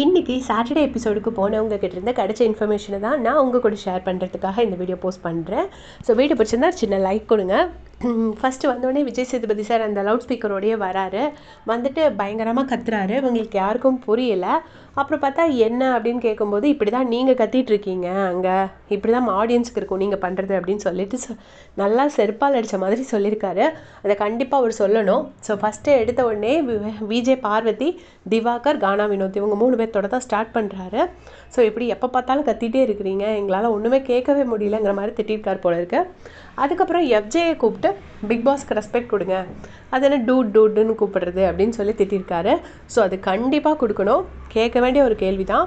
இன்றைக்கி சாட்டர்டே எபிசோடுக்கு போனவங்க கிட்டேருந்து கிடைச்ச இன்ஃபர்மேஷனை தான் நான் உங்கள் கூட ஷேர் பண்ணுறதுக்காக இந்த வீடியோ போஸ்ட் பண்ணுறேன். ஸோ வீடியோ பிடிச்சிருந்தா சின்ன லைக் கொடுங்க. ஃபஸ்ட்டு வந்தோடனே விஜய் சேதுபதி சார் அந்த லவுட் ஸ்பீக்கரோடையே வராரு. வந்துட்டு பயங்கரமாக கத்துறாரு. இவங்களுக்கு யாருக்கும் புரியலை. அப்புறம் பார்த்தா என்ன அப்படின்னு கேட்கும்போது, இப்படி தான் நீங்கள் கத்திகிட்ருக்கீங்க, அங்கே இப்படி தான் ஆடியன்ஸுக்கு இருக்கும் நீங்கள் பண்ணுறது அப்படின்னு சொல்லிட்டு நல்லா செருப்பால் அடித்த மாதிரி சொல்லியிருக்காரு. அதை கண்டிப்பாக அவர் சொல்லணும். ஸோ ஃபஸ்ட்டு எடுத்த உடனே விஜய், பார்வதி, திவாகர், கானா வினோத் இவங்க 3 பேர்த்தோட தான் ஸ்டார்ட் பண்ணுறாரு. ஸோ இப்படி எப்போ பார்த்தாலும் கத்திகிட்டே இருக்கிறீங்க, எங்களால் ஒன்றுமே கேட்கவே முடியலங்கிற மாதிரி திட்டிருக்கார் போல இருக்கு. அதுக்கப்புறம் எஃப்ஜேயை கூப்பிட்டு பிக் பாஸ்க்கு ரெஸ்பெக்ட் கொடுங்க, அது என்ன டூடுன்னு கூப்பிடுறது அப்படின்னு சொல்லி திட்டிருக்காரு. ஸோ அது கண்டிப்பாக கொடுக்கணும், கேட்க வேண்டிய ஒரு கேள்வி தான்.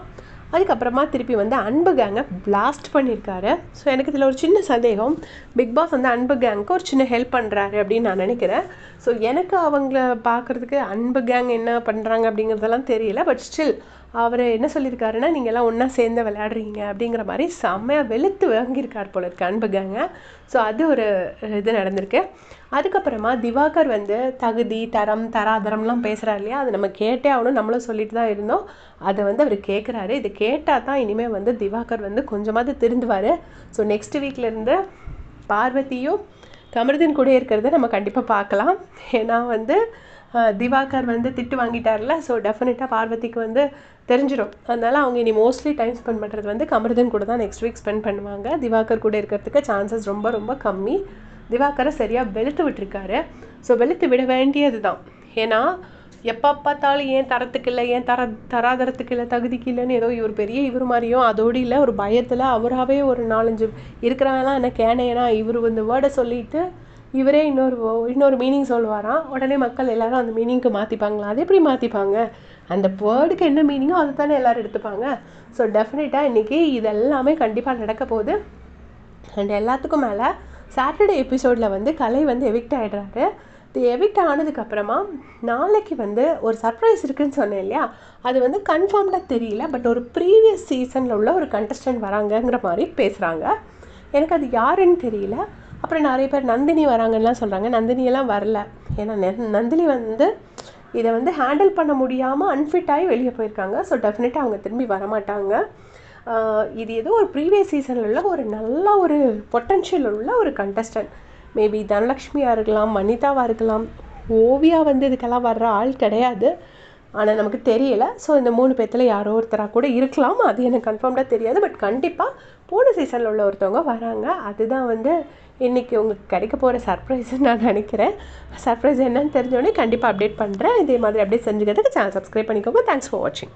அதுக்கப்புறமா திருப்பி வந்து அன்பு கேங்கை பிளாஸ்ட் பண்ணியிருக்காரு. ஸோ எனக்கு இதில் ஒரு சின்ன சந்தேகம், பிக் பாஸ் வந்து அன்பு கேங்க்கு ஒரு சின்ன ஹெல்ப் பண்ணுறாரு அப்படின்னு நான் நினைக்கிறேன். ஸோ எனக்கு அவங்கள பார்க்குறதுக்கு அன்பு கேங் என்ன பண்ணுறாங்க அப்படிங்கிறதெல்லாம் தெரியல. பட் ஸ்டில் அவர் என்ன சொல்லியிருக்காருன்னா, நீங்கள் எல்லாம் ஒன்றா சேர்ந்து விளையாடுறீங்க அப்படிங்கிற மாதிரி செம்மையாக வெளுத்து வாங்கியிருக்கார் போல இருக்கு அன்பு கேங்கை. ஸோ அது ஒரு இது நடந்திருக்கு. அதுக்கப்புறமா திவாகர் வந்து தகுதி, தரம், தராதரம்லாம் பேசுகிறார் இல்லையா, அது நம்ம கேட்டே ஆகணும், நம்மளும் சொல்லிட்டு தான் இருந்தோம். அதை வந்து அவர் கேட்குறாரு. இது கேட்டால் தான் இனிமேல் வந்து திவாகர் வந்து கொஞ்சமாவது திருந்துவார். ஸோ நெக்ஸ்ட் வீக்லேருந்து பார்வதியும் கமருதீன் கூட இருக்கிறத நம்ம கண்டிப்பாக பார்க்கலாம். ஏன்னா வந்து திவாகர் வந்து திட்டு வாங்கிட்டார்ல, ஸோ டெஃபினட்டாக பார்வதிக்கு வந்து தெரிஞ்சிடும். அதனால் அவங்க இனி மோஸ்ட்லி டைம் ஸ்பெண்ட் பண்ணுறது வந்து கமருதீன் கூட தான் நெக்ஸ்ட் வீக் ஸ்பெண்ட் பண்ணுவாங்க. திவாகர் கூட இருக்கிறதுக்கு சான்சஸ் ரொம்ப ரொம்ப கம்மி. திவாகரை சரியாக வெளுத்து விட்டுருக்காரு. ஸோ வெளுத்து விட வேண்டியது தான். ஏன்னா எப்போ பார்த்தாலும் ஏன் தரத்துக்கு இல்லை, ஏன் தராதரத்துக்கு இல்லை, தகுதிக்கு இல்லைன்னு ஏதோ இவர் பெரிய இவர் மாதிரியும் அதோடு இல்லை ஒரு பயத்தில் அவராகவே ஒரு 4-5 இருக்கிறவங்கலாம் என்ன கேனையனா இவர் இந்த வேர்டை சொல்லிவிட்டு இவரே இன்னொரு மீனிங் சொல்லுவாராம். உடனே மக்கள் எல்லோரும் அந்த மீனிங்க்கு மாற்றிப்பாங்களா? அது எப்படி மாற்றிப்பாங்க? அந்த வேர்டுக்கு என்ன மீனிங்கோ அது தானே எல்லோரும் எடுத்துப்பாங்க. ஸோ டெஃபினட்டாக இன்றைக்கி இதெல்லாமே கண்டிப்பாக நடக்க போகுது. அண்ட் எல்லாத்துக்கும் மேலே சாட்டர்டே எபிசோடில் வந்து கலை வந்து எவிக்ட் ஆகிடுறாரு. எவிக்ட் ஆனதுக்கப்புறமா நாளைக்கு வந்து ஒரு சர்ப்ரைஸ் இருக்குதுன்னு சொன்னேன் இல்லையா, அது வந்து கன்ஃபார்ம்டாக தெரியல. பட் ஒரு ப்ரீவியஸ் சீசனில் உள்ள ஒரு கண்டஸ்டன்ட் வராங்கங்கிற மாதிரி பேசுகிறாங்க. எனக்கு அது யாருன்னு தெரியல. அப்புறம் நிறைய பேர் நந்தினி வராங்கன்னெலாம் சொல்கிறாங்க. நந்தினியெல்லாம் வரல. ஏன்னா நந்தினி வந்து இதை வந்து ஹேண்டில் பண்ண முடியாமல் அன்ஃபிட் ஆகி வெளியே போயிருக்காங்க. ஸோ டெஃபினட்டாக அவங்க திரும்பி வரமாட்டாங்க. இது ஏதோ ஒரு ப்ரீவியஸ் சீசனில் உள்ள ஒரு நல்ல ஒரு பொட்டென்ஷியல் உள்ள ஒரு கண்டஸ்டன்ட். மேபி தனலக்ஷ்மியாக இருக்கலாம், மனிதாவாக இருக்கலாம். ஓவியா வந்து இதுக்கெல்லாம் வர்ற ஆள் கிடையாது, ஆனால் நமக்கு தெரியலை. ஸோ இந்த 3 பேர்த்தில் யாரோ ஒருத்தராக கூட இருக்கலாம், அது எனக்கு கன்ஃபார்ம்டாக தெரியாது. பட் கண்டிப்பாக போன சீசனில் உள்ள ஒருத்தவங்க வராங்க. அதுதான் வந்து இன்றைக்கி உங்களுக்கு கிடைக்க போகிற சர்ப்ரைஸ்ன்னு நான் நினைக்கிறேன். சர்ப்ரைஸ் என்னன்னு தெரிஞ்சோடனே கண்டிப்பாக அப்டேட் பண்ணுறேன். இதே மாதிரி அப்டேட் செஞ்சுக்கிறதுக்கு சேனல் சப்ஸ்கிரைப் பண்ணிக்கோங்க. தேங்க்ஸ் ஃபார் வாட்சிங்.